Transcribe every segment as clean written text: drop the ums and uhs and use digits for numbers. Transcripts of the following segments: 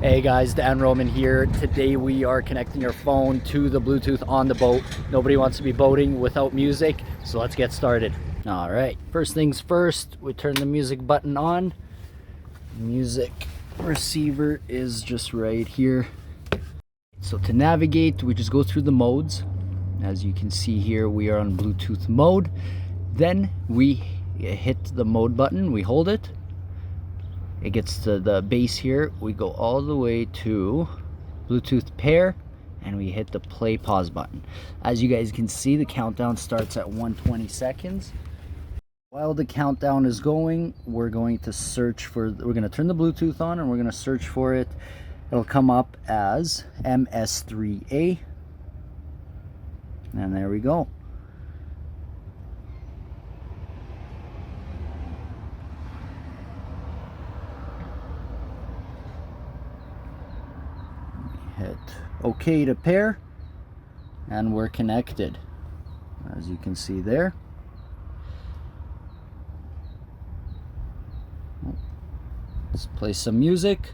Hey guys, Dan Roman here. Today we are connecting your phone to the Bluetooth on the boat. Nobody wants to be boating without music, so let's get started. All right, first things first, we turn the music button on. Music receiver is just right here. So to navigate, we just go through the modes. As you can see here, we are on Bluetooth mode. Then we hit the mode button, we hold it. It gets to the base here. We go all the way to Bluetooth pair and we hit the play pause button. As you guys can see, the countdown starts at 120 seconds. While the countdown is going, we're going to search for, we're going to turn the Bluetooth on and we're going to search for it. It'll come up as MS3A. And there we go. Hit OK to pair, and we're connected, as you can see there. Let's play some music.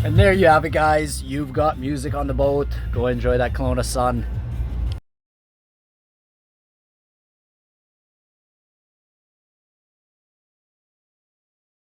And there you have it, guys. You've got music on the boat. Go enjoy that Kelowna sun.